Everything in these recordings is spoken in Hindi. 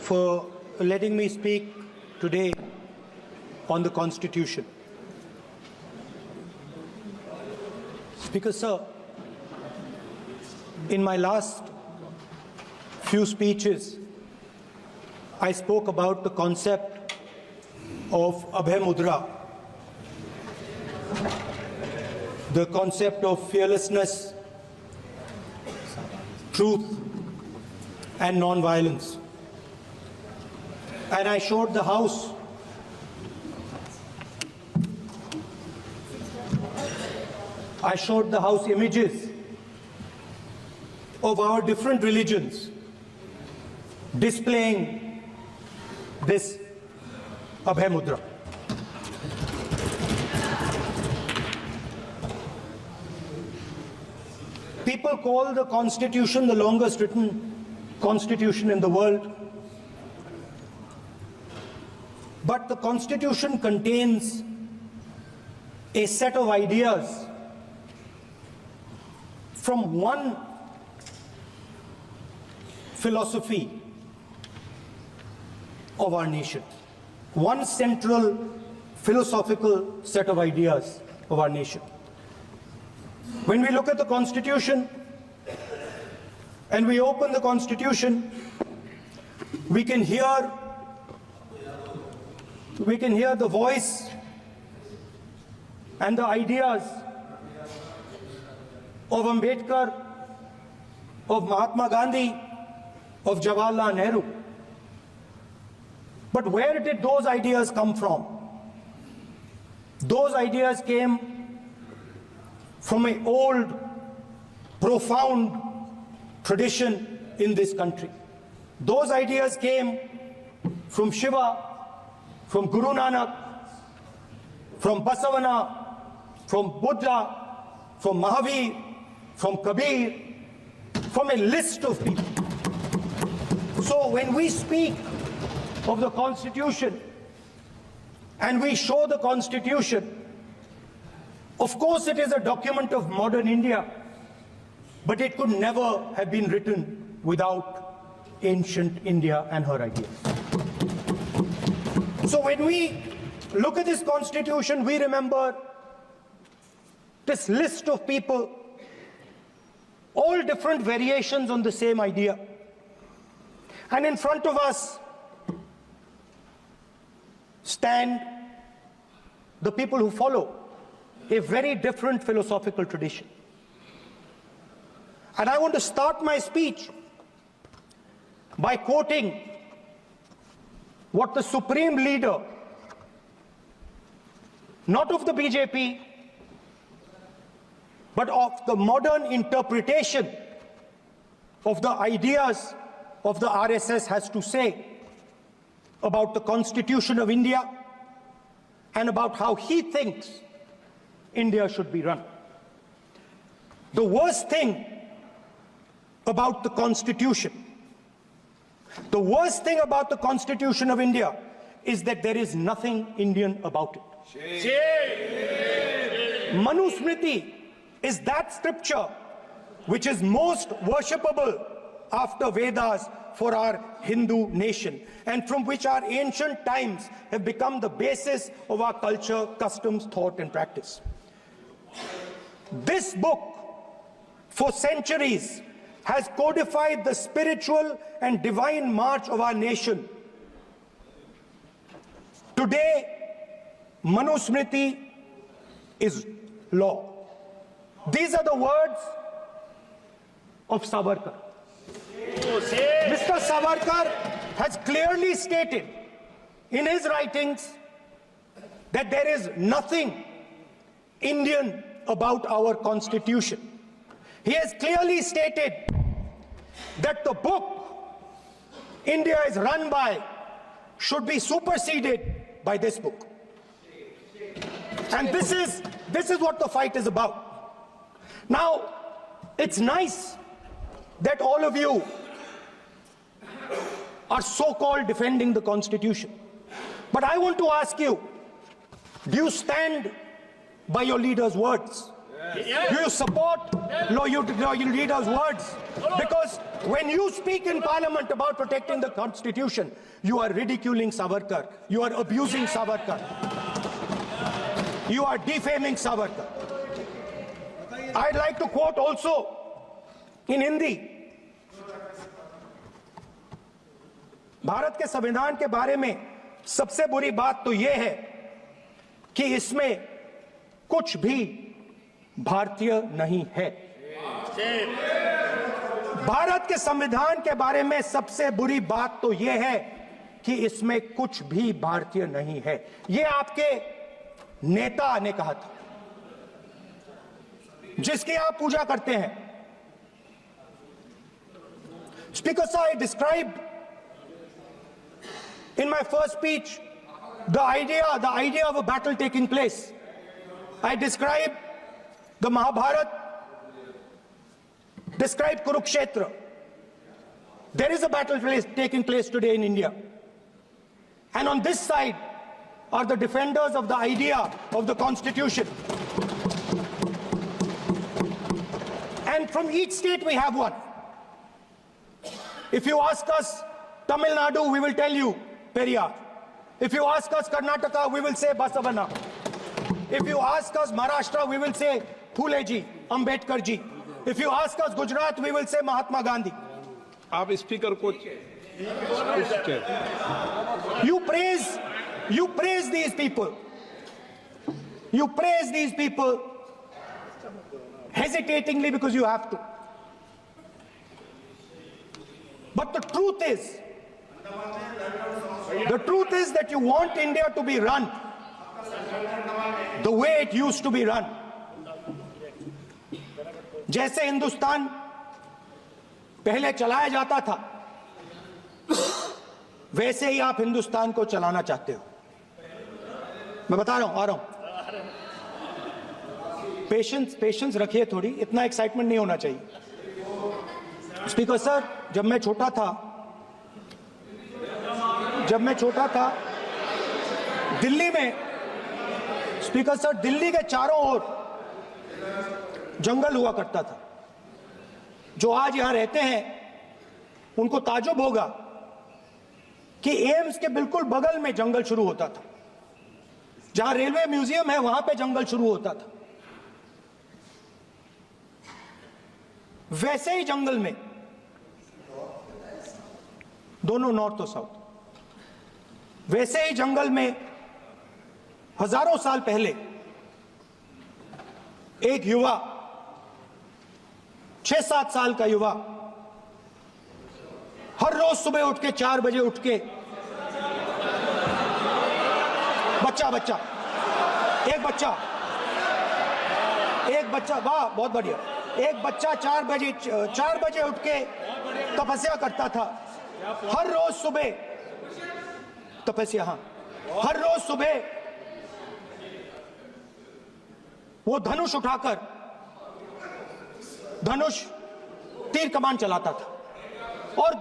for letting me speak today on the Constitution. Speaker Sir, in my last few speeches, I spoke about the concept of Abhay Mudra, the concept of fearlessness, truth, and non-violence. And I showed the House images of our different religions displaying this Abhay Mudra. People call the Constitution the longest written Constitution in the world. But the Constitution contains a set of ideas from one philosophy of our nation, one central philosophical set of ideas of our nation. When we look at the Constitution and we open the Constitution, we can hear the voice and the ideas of Ambedkar, of Mahatma Gandhi, of Jawaharlal Nehru. But where did those ideas come from? Those ideas came from an old, profound tradition in this country. Those ideas came from Shiva, from Guru Nanak, from Basavana, from Buddha, from Mahavir, from Kabir, from a list of people. So when we speak of the Constitution and we show the Constitution, of course it is a document of modern India, but it could never have been written without ancient India and her ideas. So when we look at this Constitution, we remember this list of people, all different variations on the same idea. And in front of us stand the people who follow a very different philosophical tradition. And I want to start my speech by quoting what the Supreme Leader, not of the BJP, but of the modern interpretation of the ideas of the RSS has to say about the Constitution of India and about how he thinks India should be run. The worst thing about the Constitution, the worst thing about the Constitution of India is that there is nothing Indian about it. Manusmriti is that scripture which is most worshipable after Vedas for our Hindu nation, and from which our ancient times have become the basis of our culture, customs, thought, and practice. This book, for centuries, has codified the spiritual and divine march of our nation. Today, Manusmriti is law. These are the words of Savarkar. Mr. Savarkar has clearly stated in his writings that there is nothing Indian about our Constitution. He has clearly stated that the book India is run by should be superseded by this book. And this is what the fight is about. Now, it's nice that all of you are so-called defending the Constitution. But I want to ask you, do you stand by your leader's words? Do you support your leader's words? Because when you speak in parliament about protecting the constitution, you are ridiculing Savarkar. You are abusing Savarkar. You are defaming Savarkar. I'd like to quote also in Hindi. Bharat के संविधान के बारे में सबसे बुरी बात तो यह है कि इसमें कुछ भी भारतीय नहीं है। भारत के संविधान के बारे में सबसे बुरी बात तो यह है कि इसमें कुछ भी भारतीय नहीं है। यह आपके नेता ने कहा था, जिसकी आप पूजा करते हैं। Speaker sir, I described in my first speech the idea of a battle taking place. I described the Mahabharata, described Kurukshetra. There is a battle taking place today in India. And on this side are the defenders of the idea of the Constitution. And from each state we have one. If you ask us Tamil Nadu, we will tell you Periyar. If you ask us Karnataka, we will say Basavana. If you ask us Maharashtra, we will say Phule ji, Ambedkar ji. If you ask us Gujarat, we will say Mahatma Gandhi. आप स्पीकर को You praise these people. You praise these people hesitatingly because you have to. But the truth is that you want India to be run the way it used to be run. जैसे हिंदुस्तान पहले चलाया जाता था, वैसे ही आप हिंदुस्तान को चलाना चाहते हो। मैं बता रहा हूं, आ रहा हूं। पेशेंस रखिए थोड़ी, इतना एक्साइटमेंट नहीं होना चाहिए। स्पीकर सर, जब मैं छोटा था दिल्ली में, स्पीकर सर, दिल्ली के चारों ओर जंगल हुआ करता था। जो आज यहां रहते हैं उनको ताजुब होगा कि एम्स के बिल्कुल बगल में जंगल शुरू होता था। जहां रेलवे म्यूजियम है वहां पे जंगल शुरू होता था। वैसे ही जंगल में, दोनों नॉर्थ और साउथ, वैसे ही जंगल में हजारों साल पहले एक युवा, 6-7 साल का युवा, हर रोज सुबह उठ के 4 बजे उठ के एक बच्चा, वाह बहुत बढ़िया, एक बच्चा 4 बजे उठ के तपस्या करता था। हर रोज सुबह तपस्या, हर रोज सुबह वो धनुष उठाकर तीर कमान चलाता था और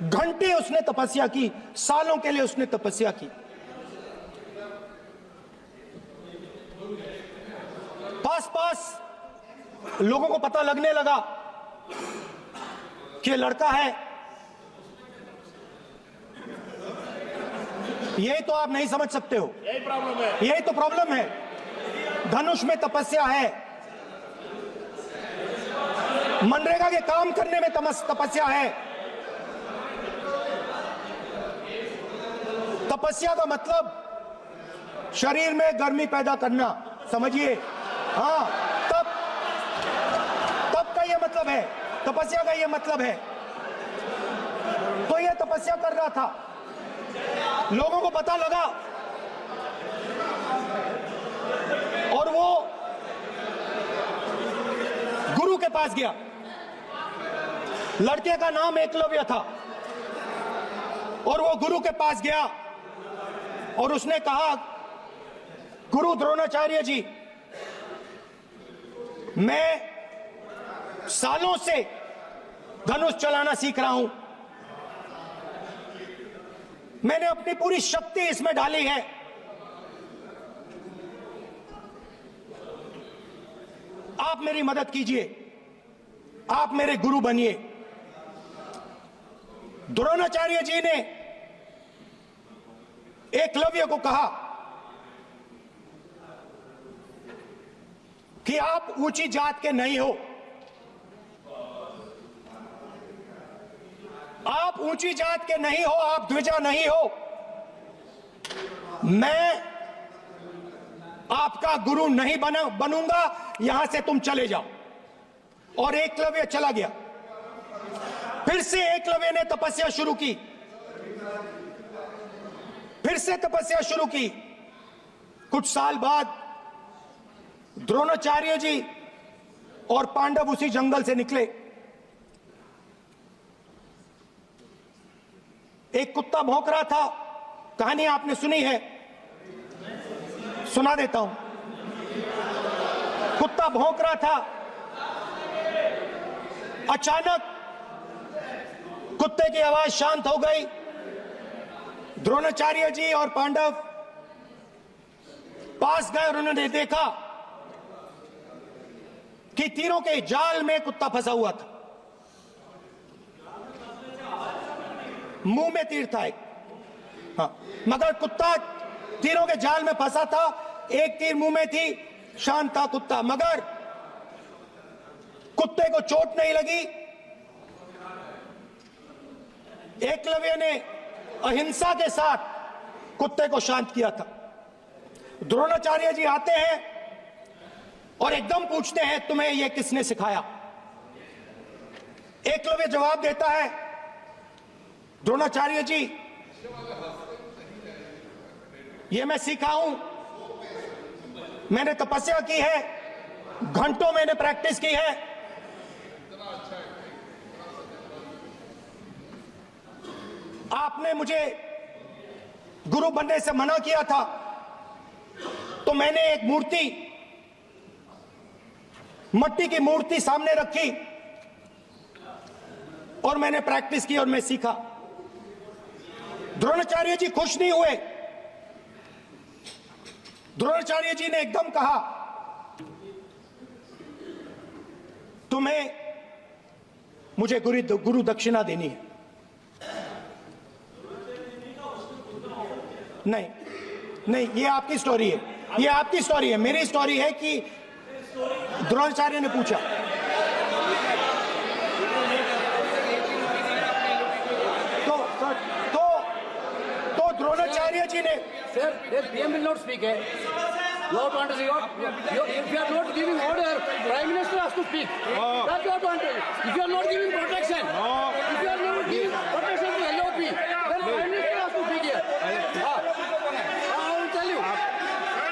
घंटे उसने तपस्या की, सालों के लिए उसने तपस्या की। पास लोगों को पता लगने लगा कि लड़का है। यही तो आप नहीं समझ सकते हो, यही तो प्रॉब्लम है। धनुष में तपस्या है, मनरेगा के काम करने में तपस्या है। तपस्या का मतलब शरीर में गर्मी पैदा करना, समझिए। हाँ, तब का ये मतलब है, तपस्या का ये मतलब है। तो ये तपस्या कर रहा था, लोगों को पता लगा और वो गुरु के पास गया। लड़के का नाम एकलव्य था और वो गुरु के पास गया और उसने कहा, गुरु द्रोणाचार्य जी, मैं सालों से धनुष चलाना सीख रहा हूं, मैंने अपनी पूरी शक्ति इसमें डाली है, आप मेरी मदद कीजिए, आप मेरे गुरु बनिए। द्रोणाचार्य जी ने एकलव्य को कहा कि आप ऊंची जात के नहीं हो, आप ऊंची जात के नहीं हो, आप द्विजा नहीं हो, मैं आपका गुरु नहीं बनूंगा, यहां से तुम चले जाओ। और एकलव्य चला गया। फिर से एकलव्य ने तपस्या शुरू की, फिर से तपस्या शुरू की। कुछ साल बाद द्रोणाचार्य जी और पांडव उसी जंगल से निकले। एक कुत्ता भौंक रहा था, कहानी आपने सुनी है, सुना देता हूं। कुत्ता भौंक रहा था, अचानक कुत्ते की आवाज शांत हो गई। द्रोणाचार्य जी और पांडव पास गए और उन्होंने देखा कि तीरों के जाल में कुत्ता फंसा हुआ था। मुंह में तीर था एक, हाँ, मगर कुत्ता तीरों के जाल में फंसा था। एक तीर मुंह में थी, शांत था कुत्ता, मगर कुत्ते को चोट नहीं लगी। एकलव्य ने अहिंसा के साथ कुत्ते को शांत किया था। द्रोणाचार्य जी आते हैं और एकदम पूछते हैं, तुम्हें यह किसने सिखाया? एकलव्य जवाब देता है, द्रोणाचार्य जी, यह मैं सीखा हूं, मैंने तपस्या की है, घंटों मैंने प्रैक्टिस की है। आपने मुझे गुरु बनने से मना किया था, तो मैंने एक मूर्ति, मट्टी की मूर्ति सामने रखी और मैंने प्रैक्टिस की और मैं सीखा। द्रोणाचार्य जी खुश नहीं हुए। द्रोणाचार्य जी ने एकदम कहा, तुम्हें मुझे गुरु दक्षिणा देनी है। नहीं नहीं, ये आपकी स्टोरी है, ये आपकी स्टोरी है। मेरी स्टोरी है कि द्रोणाचार्य ने पूछा। तो द्रोणाचार्य जी ने, Sir, the PM will not speak. Lord want to see if you are not giving order, Prime Minister has to speak. That's what want to. If you are not giving protection, if you are not giving protection to LOP, then Prime Minister has to speak here. I will tell you.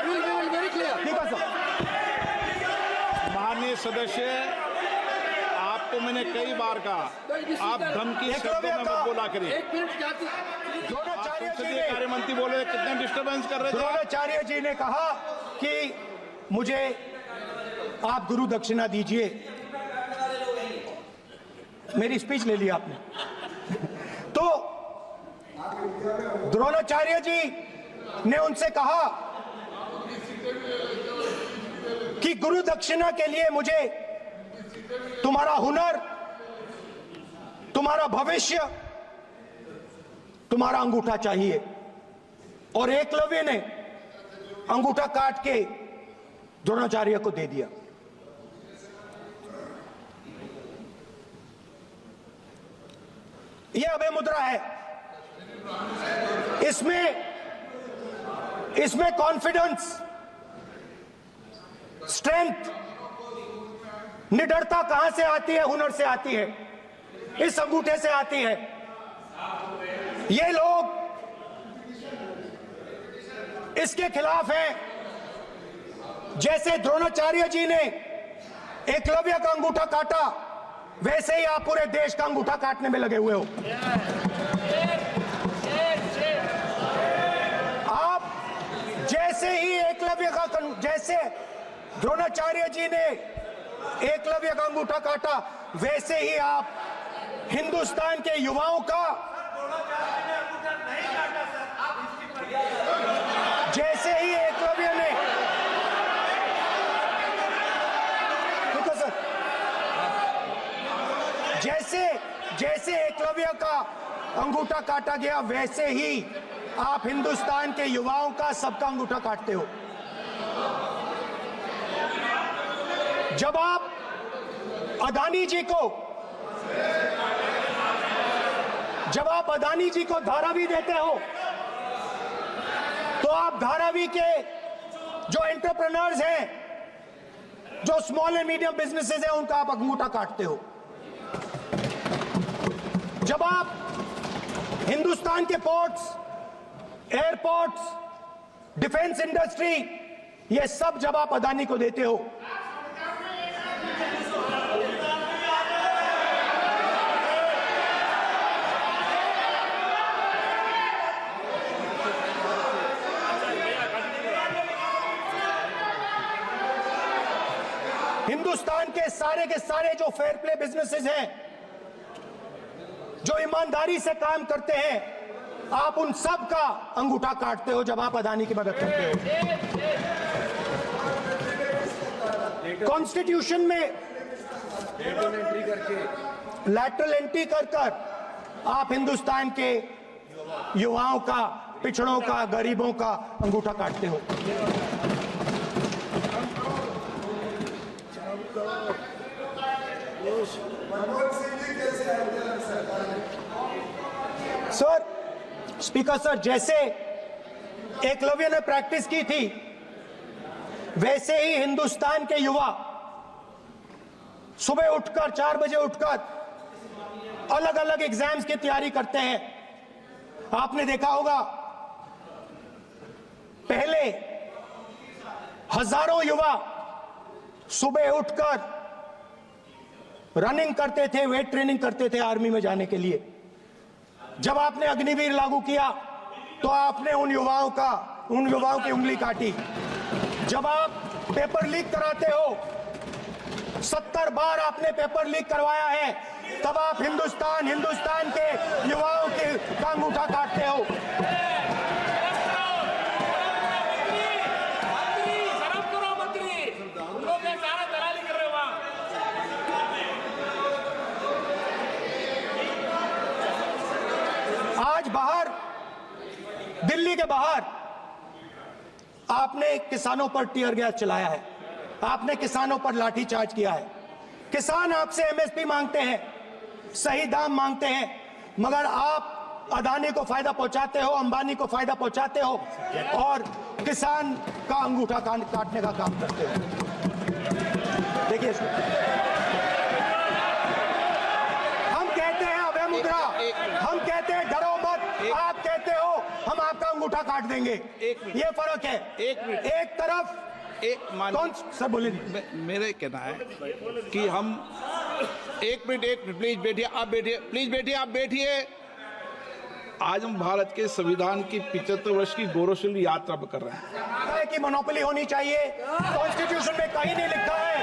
We will be very clear. ठीक है सर। माननीय सदस्य, आपको मैंने कई बार कहा, आप धमकी शब्दों में मत बोला करिए। एक मिनट जाती। द्रोणाचार्य जी ने, कार्य मंत्री बोले, कितने डिस्टर्बेंस कर रहे थे। द्रोणाचार्य जी ने कहा कि मुझे आप गुरु दक्षिणा दीजिए। मेरी स्पीच ले ली आपने। तो द्रोणाचार्य जी ने उनसे कहा कि गुरु दक्षिणा के लिए मुझे तुम्हारा हुनर, तुम्हारा भविष्य, तुम्हारा अंगूठा चाहिए। और एकलव्य ने अंगूठा काट के द्रोणाचार्य को दे दिया। यह अभय मुद्रा है। इसमें कॉन्फिडेंस, स्ट्रेंथ, निडरता कहां से आती है? हुनर से आती है, इस अंगूठे से आती है। ये लोग इसके खिलाफ हैं। जैसे द्रोणाचार्य जी ने एकलव्य का अंगूठा काटा, वैसे ही आप पूरे देश का अंगूठा काटने में लगे हुए हो। आप जैसे ही एकलव्य का, जैसे द्रोणाचार्य जी ने एकलव्य का अंगूठा काटा, वैसे ही आप हिंदुस्तान के युवाओं का, जैसे ही एकलव्य ने मीडिया का अंगूठा काटा गया, वैसे ही आप हिंदुस्तान के युवाओं का, सबका अंगूठा काटते हो। जब आप अदानी जी को धारावी देते हो, तो आप धारावी के जो एंटरप्रेन्योर्स हैं, जो स्मॉल एंड मीडियम बिजनेसेस हैं, उनका आप अंगूठा काटते हो। जब आप हिंदुस्तान के पोर्ट्स, एयरपोर्ट्स, डिफेंस इंडस्ट्री, ये सब जब आप अदानी को देते हो, हिंदुस्तान के सारे जो फेयर प्ले बिजनेसेस हैं, जो ईमानदारी से काम करते हैं, आप उन सब का अंगूठा काटते हो जब आप अदानी की मदद करते हो। कॉन्स्टिट्यूशन में लैटरल एंट्री कर आप हिंदुस्तान के युवाओं का, पिछड़ों का, गरीबों का अंगूठा काटते हो। सर, स्पीकर सर, जैसे एकलव्य ने प्रैक्टिस की थी, वैसे ही हिंदुस्तान के युवा सुबह उठकर 4 बजे उठकर अलग अलग एग्जाम्स की तैयारी करते हैं। आपने देखा होगा, पहले हजारों युवा सुबह उठकर रनिंग करते थे, वेट ट्रेनिंग करते थे आर्मी में जाने के लिए। जब आपने अग्निवीर लागू किया तो आपने उन युवाओं की उंगली काटी। जब आप पेपर लीक कराते हो, 70 बार आपने पेपर लीक करवाया है, तब आप हिंदुस्तान के युवाओं के का अंगूठा काटते हो। आज बाहर, दिल्ली के बाहर आपने किसानों पर टीयर गैस चलाया है, आपने किसानों पर लाठीचार्ज किया है। किसान आपसे एमएसपी मांगते हैं, सही दाम मांगते हैं, मगर आप अदानी को फायदा पहुंचाते हो, अंबानी को फायदा पहुंचाते हो और किसान का अंगूठा काटने का काम करते हो। देखिए, हम कहते हैं अभय मुद्रा, हम कहते हैं डरो मत, आप कहते हो हम आपका अंगूठा काट देंगे। ये फर्क है। एक तरफ कौन सर बोले, मेरे कहना है कि हम एक मिनट प्लीज बैठिए, आप बैठिए, प्लीज बैठिए, आप बैठिए। आज हम भारत के संविधान की 75 वर्ष की गौरवशाली यात्रा कर रहे हैं कि मोनोपोली होनी चाहिए। कॉन्स्टिट्यूशन में कहीं नहीं लिखा है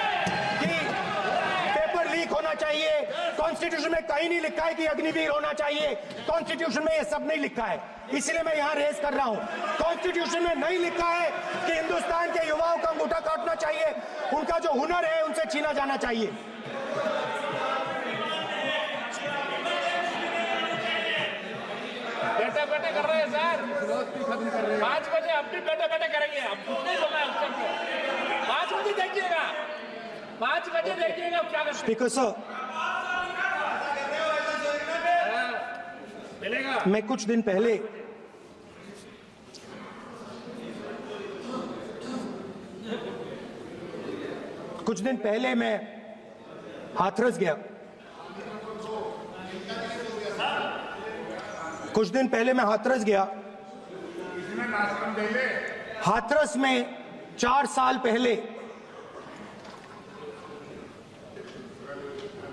कि पेपर लीक होना चाहिए, कॉन्स्टिट्यूशन में कहीं नहीं लिखा है कि अग्निवीर होना चाहिए, कॉन्स्टिट्यूशन में ये सब नहीं लिखा है। इसलिए मैं यहां रेज कर रहा हूं, कॉन्स्टिट्यूशन में नहीं लिखा है कि हिंदुस्तान के युवाओं का अंगूठा काटना चाहिए, उनका जो हुनर है उनसे छीना जाना चाहिए। बैठे कर रहे हैं सर, 5 बजे अब भी बैठे करेंगे, अब कुछ नहीं बोलना है उसको। 5 बजे देखिएगा, 5 बजे देखिएगा क्या करते हैं। स्पीकर सर, मैं कुछ दिन पहले मैं हाथरस गया। हाथरस में 4 साल पहले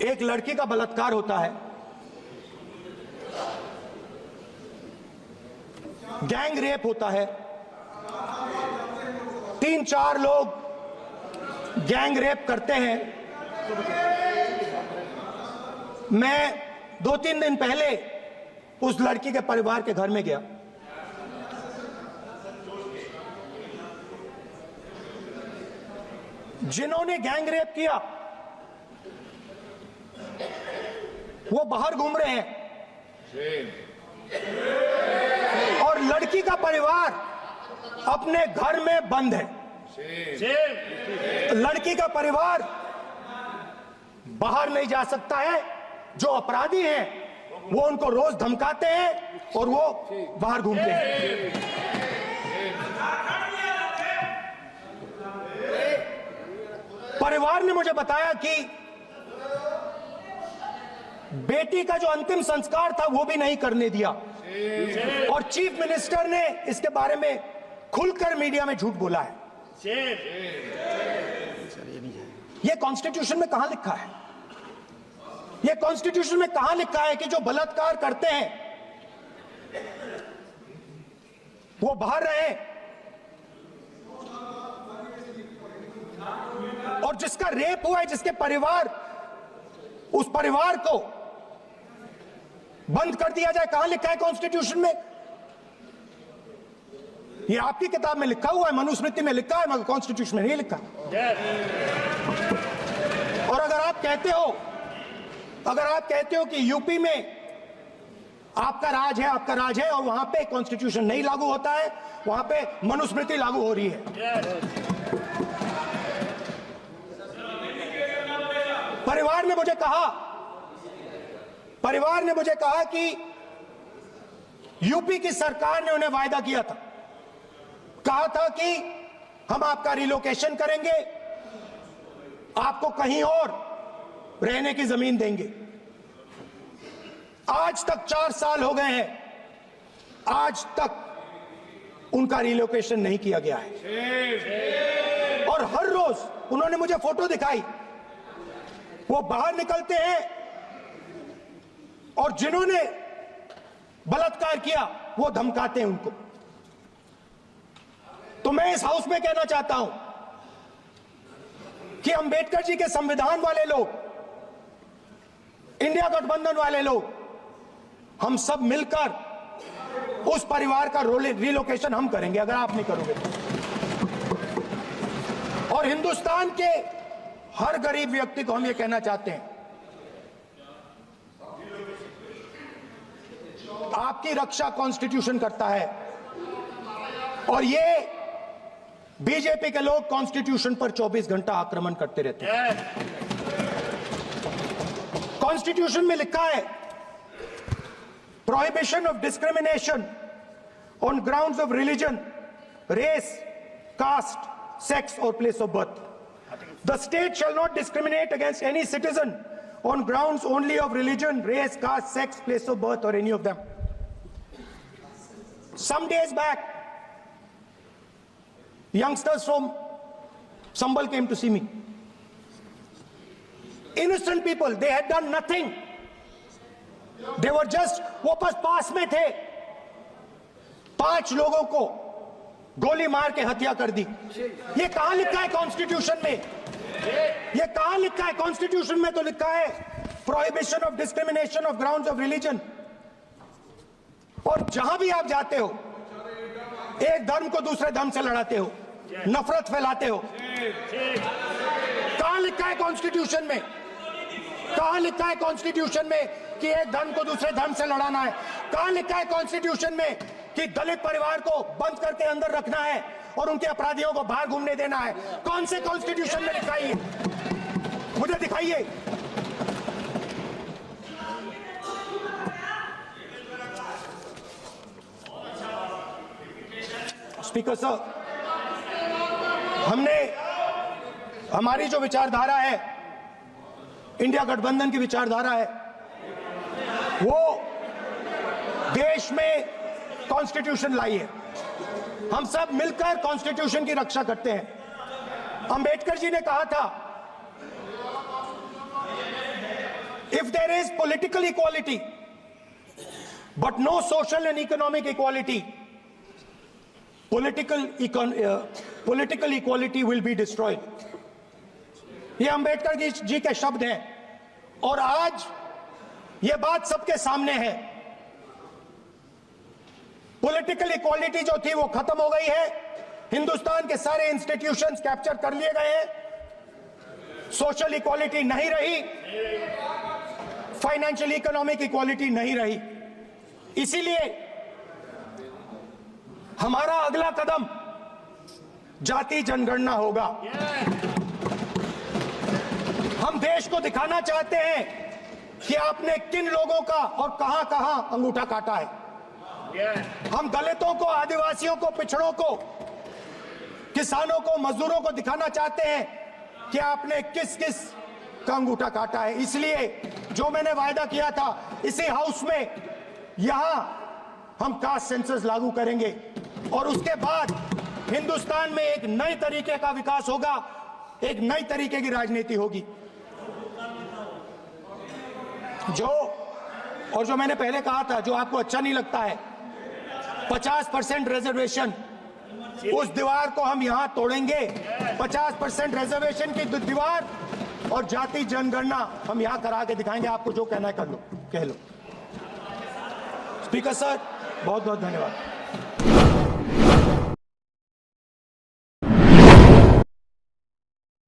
एक लड़की का बलात्कार होता है। गैंग रेप होता है, 3-4 लोग गैंग रेप करते हैं। मैं 2-3 दिन पहले उस लड़की के परिवार के घर में गया। जिन्होंने गैंग रेप किया वो बाहर घूम रहे हैं, और लड़की का परिवार अपने घर में बंद है। लड़की का परिवार बाहर नहीं जा सकता है। जो अपराधी हैं वो उनको रोज धमकाते हैं और वो बाहर घूमते हैं। परिवार ने मुझे बताया कि बेटी का जो अंतिम संस्कार था वो भी नहीं करने दिया और चीफ मिनिस्टर ने इसके बारे में खुलकर मीडिया में झूठ बोला है। ये कॉन्स्टिट्यूशन में कहां लिखा है? ये कॉन्स्टिट्यूशन में कहां लिखा है कि जो बलात्कार करते हैं वो बाहर रहे और जिसका रेप हुआ है, जिसके परिवार, उस परिवार को बंद कर दिया जाए? कहां लिखा है कॉन्स्टिट्यूशन में? ये आपकी किताब में लिखा हुआ है, मनुस्मृति में लिखा है, मगर कॉन्स्टिट्यूशन में नहीं लिखा। और अगर आप कहते हो कि यूपी में आपका राज है और वहां पे कॉन्स्टिट्यूशन नहीं लागू होता है, वहां पे मनुस्मृति लागू हो रही है। परिवार ने मुझे कहा कि यूपी की सरकार ने उन्हें वायदा किया था, कहा था कि हम आपका रिलोकेशन करेंगे, आपको कहीं और रहने की जमीन देंगे। आज तक 4 साल हो गए हैं, आज तक उनका रिलोकेशन नहीं किया गया है। और हर रोज उन्होंने मुझे फोटो दिखाई, वो बाहर निकलते हैं और जिन्होंने बलात्कार किया वो धमकाते हैं उनको। तो मैं इस हाउस में कहना चाहता हूं कि अंबेडकर जी के संविधान वाले लोग, इंडिया गठबंधन वाले लोग, हम सब मिलकर उस परिवार का रिलोकेशन हम करेंगे अगर आप नहीं करोगे तो। और हिंदुस्तान के हर गरीब व्यक्ति को हम ये कहना चाहते हैं, आपकी रक्षा कॉन्स्टिट्यूशन करता है और ये बीजेपी के लोग कॉन्स्टिट्यूशन पर 24 घंटा आक्रमण करते रहते हैं। कॉन्स्टिट्यूशन में लिखा है prohibition of discrimination on grounds of religion, race, caste, sex और place of birth. The state shall not discriminate against any citizen on grounds only of religion, race, caste, sex, place of birth, or any of them. Some days back, youngsters from Sambal came to see me. Innocent people, they had done nothing. They were just, वो बस पास में थे, 5 लोगों को गोली मार के हत्या कर दी। ये कहां लिखा है कॉन्स्टिट्यूशन में? ये कहां लिखा है? कॉन्स्टिट्यूशन में तो लिखा है prohibition of discrimination of grounds of religion. और जहां भी आप जाते हो, एक धर्म को दूसरे धर्म से लड़ाते हो, नफरत फैलाते हो। कहां लिखा है कॉन्स्टिट्यूशन में? कहां लिखा है कॉन्स्टिट्यूशन में कि एक धर्म को दूसरे धर्म से लड़ाना है? कहां लिखा है कॉन्स्टिट्यूशन में कि दलित परिवार को बंद करके अंदर रखना है और उनके अपराधियों को बाहर घूमने देना है? कौन से कॉन्स्टिट्यूशन में लिखा है? मुझे दिखाइए। स्पीकर साहब, हमारी जो विचारधारा है, इंडिया गठबंधन की विचारधारा है, वो देश में कॉन्स्टिट्यूशन लाई है। हम सब मिलकर कॉन्स्टिट्यूशन की रक्षा करते हैं। अंबेडकर जी ने कहा था, if there is political equality but no social and economic equality, political equality will be destroyed. ये अंबेडकर जी के शब्द हैं और आज ये बात सबके सामने है। पॉलिटिकल इक्वालिटी जो थी वो खत्म हो गई है। हिंदुस्तान के सारे इंस्टीट्यूशंस कैप्चर कर लिए गए हैं। सोशल इक्वालिटी नहीं रही, फाइनेंशियल इकोनॉमिक इक्वालिटी नहीं रही। इसीलिए हमारा अगला कदम जाति जनगणना होगा। हम देश को दिखाना चाहते हैं कि आपने किन लोगों का और कहां कहां अंगूठा काटा है। हम दलितों को, आदिवासियों को, पिछड़ों को, किसानों को, मजदूरों को दिखाना चाहते हैं कि आपने किस किस का अंगूठा काटा है। इसलिए जो मैंने वायदा किया था, इसी हाउस में यहां हम कास्ट सेंसस लागू करेंगे और उसके बाद हिंदुस्तान में एक नए तरीके का विकास होगा, एक नई तरीके की राजनीति होगी। जो मैंने पहले कहा था, जो आपको अच्छा नहीं लगता है, 50% रिजर्वेशन, उस दीवार को हम यहां तोड़ेंगे। 50% रिजर्वेशन की दीवार और जाति जनगणना हम यहां करा के दिखाएंगे। आपको जो कहना है कर लो, कह लो। स्पीकर सर, बहुत बहुत धन्यवाद।